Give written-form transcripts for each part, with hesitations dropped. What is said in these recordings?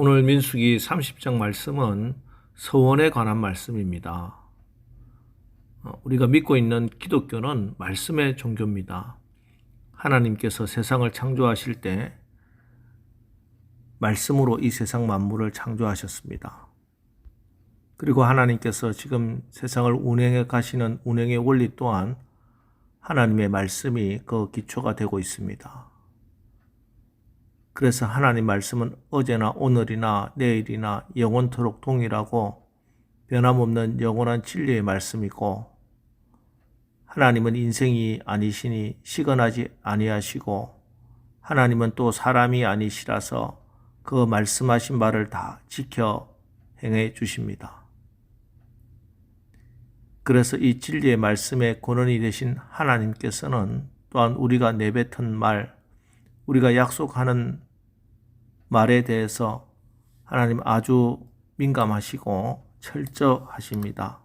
오늘 민수기 30장 말씀은 서원에 관한 말씀입니다. 우리가 믿고 있는 기독교는 말씀의 종교입니다. 하나님께서 세상을 창조하실 때 말씀으로 이 세상 만물을 창조하셨습니다. 그리고 하나님께서 지금 세상을 운행해 가시는 운행의 원리 또한 하나님의 말씀이 그 기초가 되고 있습니다. 그래서 하나님 말씀은 어제나 오늘이나 내일이나 영원토록 동일하고 변함없는 영원한 진리의 말씀이고, 하나님은 인생이 아니시니 시건하지 아니하시고, 하나님은 또 사람이 아니시라서 그 말씀하신 바를 다 지켜 행해 주십니다. 그래서 이 진리의 말씀의 근원이 되신 하나님께서는 또한 우리가 내뱉은 말, 우리가 약속하는 말에 대해서 하나님 아주 민감하시고 철저하십니다.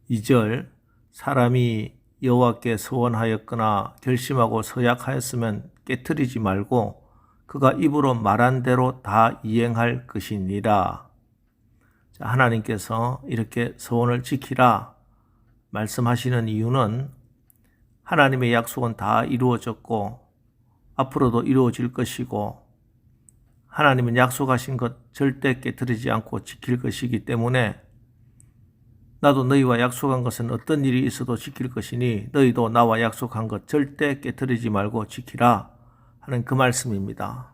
2절, 사람이 여호와께 서원하였거나 결심하고 서약하였으면 깨트리지 말고 그가 입으로 말한 대로 다 이행할 것이니라. 하나님께서 이렇게 서원을 지키라 말씀하시는 이유는 하나님의 약속은 다 이루어졌고 앞으로도 이루어질 것이고, 하나님은 약속하신 것 절대 깨트리지 않고 지킬 것이기 때문에 나도 너희와 약속한 것은 어떤 일이 있어도 지킬 것이니 너희도 나와 약속한 것 절대 깨트리지 말고 지키라 하는 그 말씀입니다.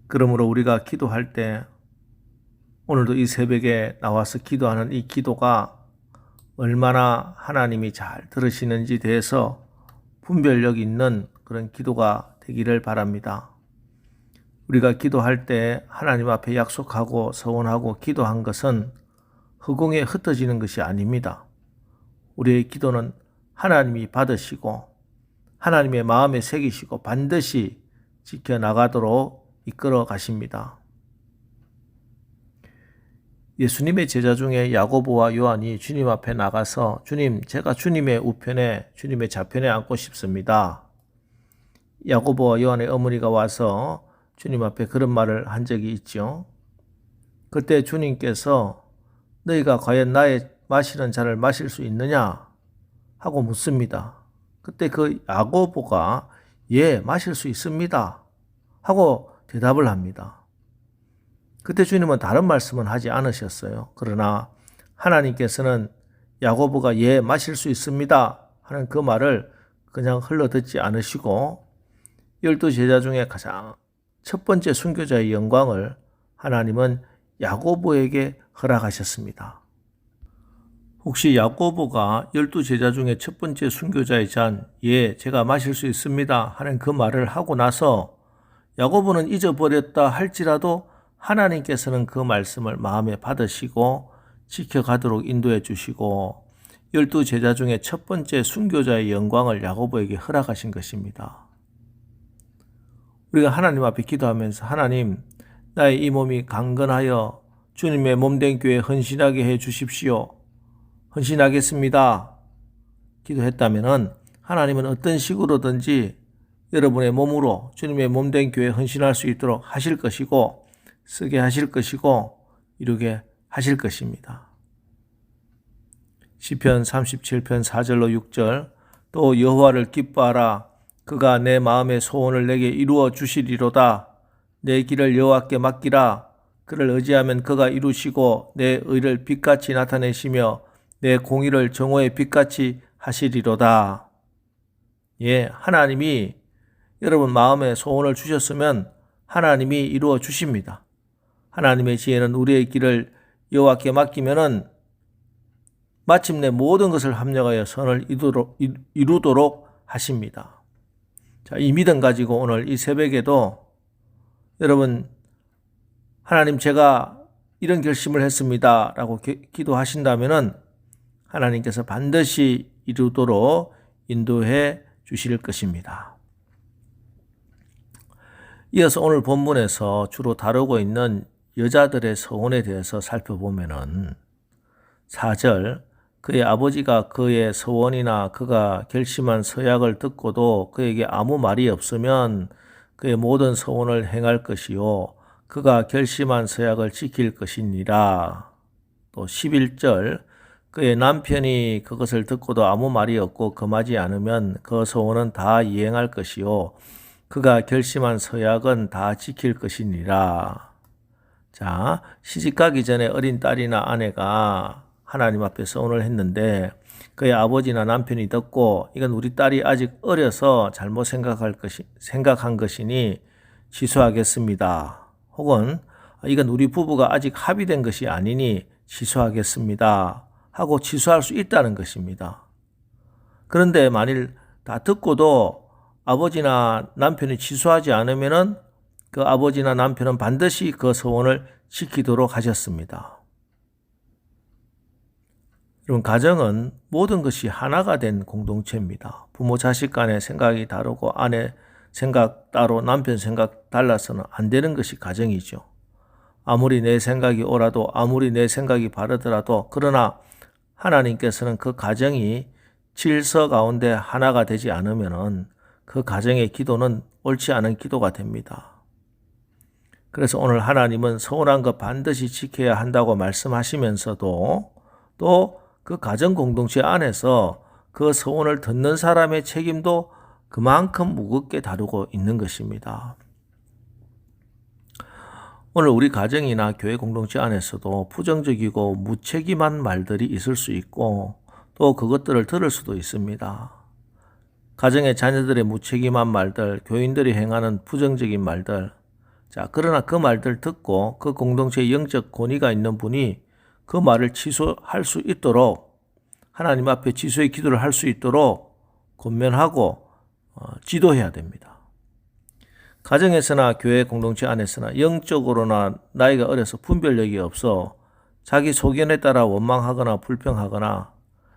그러므로 우리가 기도할 때 오늘도 이 새벽에 나와서 기도하는 이 기도가 얼마나 하나님이 잘 들으시는지 대해서 분별력 있는 그런 기도가 되기를 바랍니다. 우리가 기도할 때 하나님 앞에 약속하고 서원하고 기도한 것은 허공에 흩어지는 것이 아닙니다. 우리의 기도는 하나님이 받으시고 하나님의 마음에 새기시고 반드시 지켜나가도록 이끌어 가십니다. 예수님의 제자 중에 야고보와 요한이 주님 앞에 나가서 주님, 제가 주님의 우편에 주님의 좌편에 앉고 싶습니다. 야고보와 요한의 어머니가 와서 주님 앞에 그런 말을 한 적이 있죠. 그때 주님께서 너희가 과연 나의 마시는 잔을 마실 수 있느냐 하고 묻습니다. 그때 그 야고보가 예, 마실 수 있습니다 하고 대답을 합니다. 그때 주님은 다른 말씀은 하지 않으셨어요. 그러나 하나님께서는 야고보가 예, 마실 수 있습니다 하는 그 말을 그냥 흘러듣지 않으시고 12제자 중에 가장 첫 번째 순교자의 영광을 하나님은 야고보에게 허락하셨습니다. 혹시 야고보가 12제자 중에 첫 번째 순교자의 잔, 예, 제가 마실 수 있습니다 하는 그 말을 하고 나서 야고보는 잊어버렸다 할지라도 하나님께서는 그 말씀을 마음에 받으시고 지켜가도록 인도해 주시고 12제자 중에 첫 번째 순교자의 영광을 야고보에게 허락하신 것입니다. 우리가 하나님 앞에 기도하면서 하나님, 나의 이 몸이 강건하여 주님의 몸된 교회에 헌신하게 해 주십시오. 헌신하겠습니다. 기도했다면 하나님은 어떤 식으로든지 여러분의 몸으로 주님의 몸된 교회에 헌신할 수 있도록 하실 것이고 쓰게 하실 것이고 이루게 하실 것입니다. 시편 37편 4절로 6절, 또 여호와를 기뻐하라. 그가 내 마음의 소원을 내게 이루어 주시리로다. 내 길을 여호와께 맡기라. 그를 의지하면 그가 이루시고 내 의를 빛같이 나타내시며 내 공의를 정오의 빛같이 하시리로다. 예, 하나님이 여러분 마음에 소원을 주셨으면 하나님이 이루어 주십니다. 하나님의 지혜는 우리의 길을 여호와께 맡기면은 마침내 모든 것을 합력하여 선을 이루도록 하십니다. 자, 이 믿음 가지고 오늘 이 새벽에도 여러분, 하나님 제가 이런 결심을 했습니다 라고 기도하신다면은 하나님께서 반드시 이루도록 인도해 주실 것입니다. 이어서 오늘 본문에서 주로 다루고 있는 여자들의 서원에 대해서 살펴보면은 4절, 그의 아버지가 그의 서원이나 그가 결심한 서약을 듣고도 그에게 아무 말이 없으면 그의 모든 서원을 행할 것이요 그가 결심한 서약을 지킬 것이니라. 또 11절 그의 남편이 그것을 듣고도 아무 말이 없고 금하지 않으면 그 서원은 다 이행할 것이요 그가 결심한 서약은 다 지킬 것이니라. 자, 시집가기 전에 어린 딸이나 아내가 하나님 앞에 서원을 했는데 그의 아버지나 남편이 듣고 이건 우리 딸이 아직 어려서 잘못 생각한 것이니 취소하겠습니다. 혹은 이건 우리 부부가 아직 합의된 것이 아니니 취소하겠습니다. 하고 취소할 수 있다는 것입니다. 그런데 만일 다 듣고도 아버지나 남편이 취소하지 않으면은 그 아버지나 남편은 반드시 그 서원을 지키도록 하셨습니다. 여러분, 가정은 모든 것이 하나가 된 공동체입니다. 부모 자식 간의 생각이 다르고 아내 생각 따로 남편 생각 달라서는 안 되는 것이 가정이죠. 아무리 내 생각이 옳아도 아무리 내 생각이 바르더라도 그러나 하나님께서는 그 가정이 질서 가운데 하나가 되지 않으면은 그 가정의 기도는 옳지 않은 기도가 됩니다. 그래서 오늘 하나님은 서운한 것 반드시 지켜야 한다고 말씀하시면서도 또 그 가정 공동체 안에서 그 서원을 듣는 사람의 책임도 그만큼 무겁게 다루고 있는 것입니다. 오늘 우리 가정이나 교회 공동체 안에서도 부정적이고 무책임한 말들이 있을 수 있고 또 그것들을 들을 수도 있습니다. 가정의 자녀들의 무책임한 말들, 교인들이 행하는 부정적인 말들, 자, 그러나 그 말들 듣고 그 공동체의 영적 권위가 있는 분이 그 말을 취소할 수 있도록 하나님 앞에 취소의 기도를 할 수 있도록 권면하고 지도해야 됩니다. 가정에서나 교회 공동체 안에서나 영적으로나 나이가 어려서 분별력이 없어 자기 소견에 따라 원망하거나 불평하거나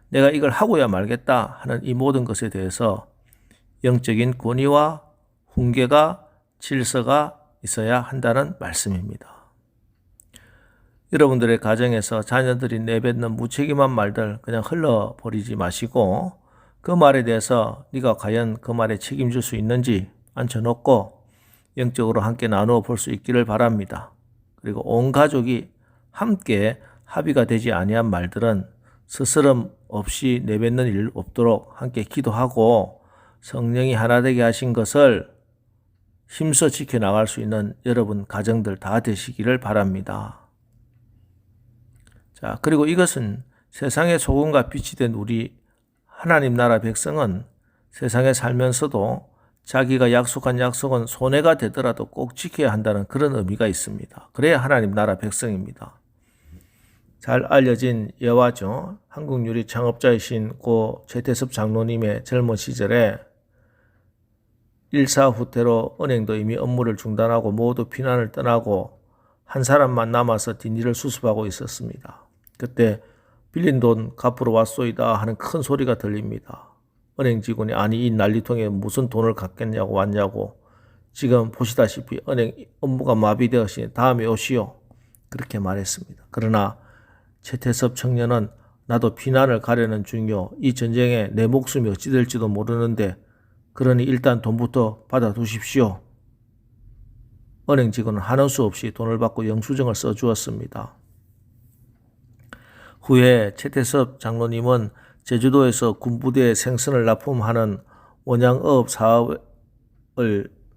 내가 이걸 하고야 말겠다 하는 이 모든 것에 대해서 영적인 권위와 훈계가 질서가 있어야 한다는 말씀입니다. 여러분들의 가정에서 자녀들이 내뱉는 무책임한 말들 그냥 흘러버리지 마시고 그 말에 대해서 네가 과연 그 말에 책임질 수 있는지 앉혀놓고 영적으로 함께 나누어 볼 수 있기를 바랍니다. 그리고 온 가족이 함께 합의가 되지 아니한 말들은 스스럼 없이 내뱉는 일 없도록 함께 기도하고 성령이 하나 되게 하신 것을 힘써 지켜나갈 수 있는 여러분 가정들 다 되시기를 바랍니다. 자, 그리고 이것은 세상의 소금과 빛이 된 우리 하나님 나라 백성은 세상에 살면서도 자기가 약속한 약속은 손해가 되더라도 꼭 지켜야 한다는 그런 의미가 있습니다. 그래야 하나님 나라 백성입니다. 잘 알려진 예화죠. 한국 유리 창업자이신 고 최태섭 장로님의 젊은 시절에 일사후퇴로 은행도 이미 업무를 중단하고 모두 피난을 떠나고 한 사람만 남아서 뒷일을 수습하고 있었습니다. 그때 빌린 돈 갚으러 왔소이다 하는 큰 소리가 들립니다. 은행 직원이 아니 이 난리통에 무슨 돈을 갚겠냐고 왔냐고 지금 보시다시피 은행 업무가 마비되었으니 다음에 오시오 그렇게 말했습니다. 그러나 최태섭 청년은 나도 피난을 가려는 중요 이 전쟁에 내 목숨이 어찌 될지도 모르는데 그러니 일단 돈부터 받아두십시오. 은행 직원은 하는 수 없이 돈을 받고 영수증을 써주었습니다. 후에 최태섭 장로님은 제주도에서 군부대에 생선을 납품하는 원양어업 사업을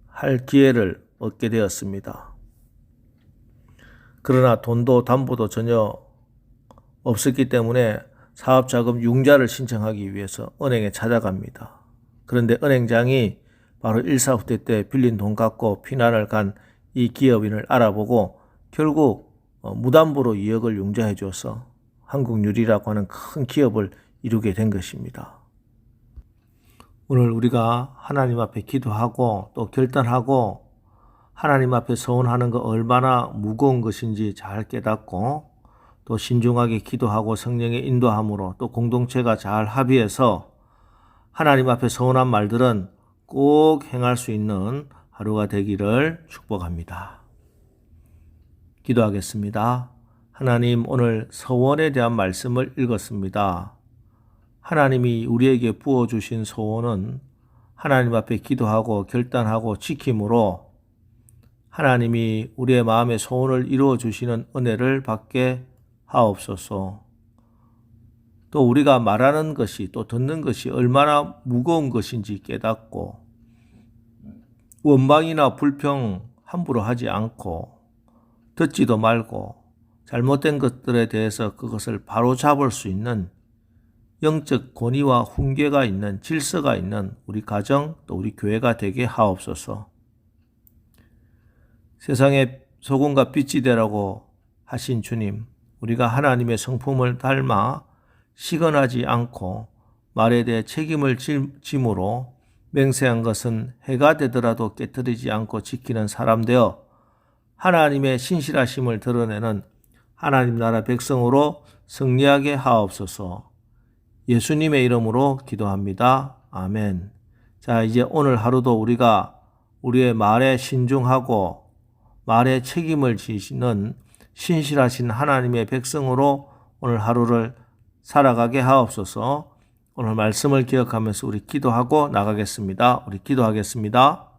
할 기회를 얻게 되었습니다. 그러나 돈도 담보도 전혀 없었기 때문에 사업자금 융자를 신청하기 위해서 은행에 찾아갑니다. 그런데 은행장이 바로 일사후퇴 때 빌린 돈 갖고 피난을 간 이 기업인을 알아보고 결국 무담보로 2억을 융자해 줘서 한국유리라고 하는 큰 기업을 이루게 된 것입니다. 오늘 우리가 하나님 앞에 기도하고 또 결단하고 하나님 앞에 서원하는 거 얼마나 무거운 것인지 잘 깨닫고 또 신중하게 기도하고 성령의 인도함으로 또 공동체가 잘 합의해서 하나님 앞에 서원한 말들은 꼭 행할 수 있는 하루가 되기를 축복합니다. 기도하겠습니다. 하나님, 오늘 서원에 대한 말씀을 읽었습니다. 하나님이 우리에게 부어주신 서원은 하나님 앞에 기도하고 결단하고 지킴으로 하나님이 우리의 마음의 소원을 이루어 주시는 은혜를 받게 하옵소서. 또 우리가 말하는 것이 또 듣는 것이 얼마나 무거운 것인지 깨닫고 원망이나 불평 함부로 하지 않고 듣지도 말고 잘못된 것들에 대해서 그것을 바로잡을 수 있는 영적 권위와 훈계가 있는 질서가 있는 우리 가정 또 우리 교회가 되게 하옵소서. 세상의 소금과 빛이 되라고 하신 주님, 우리가 하나님의 성품을 닮아 시건하지 않고 말에 대해 책임을 짐으로 맹세한 것은 해가 되더라도 깨뜨리지 않고 지키는 사람 되어 하나님의 신실하심을 드러내는 하나님 나라 백성으로 승리하게 하옵소서. 예수님의 이름으로 기도합니다. 아멘. 자, 이제 오늘 하루도 우리가 우리의 말에 신중하고 말에 책임을 지시는 신실하신 하나님의 백성으로 오늘 하루를 살아가게 하옵소서. 오늘 말씀을 기억하면서 우리 기도하고 나가겠습니다. 우리 기도하겠습니다.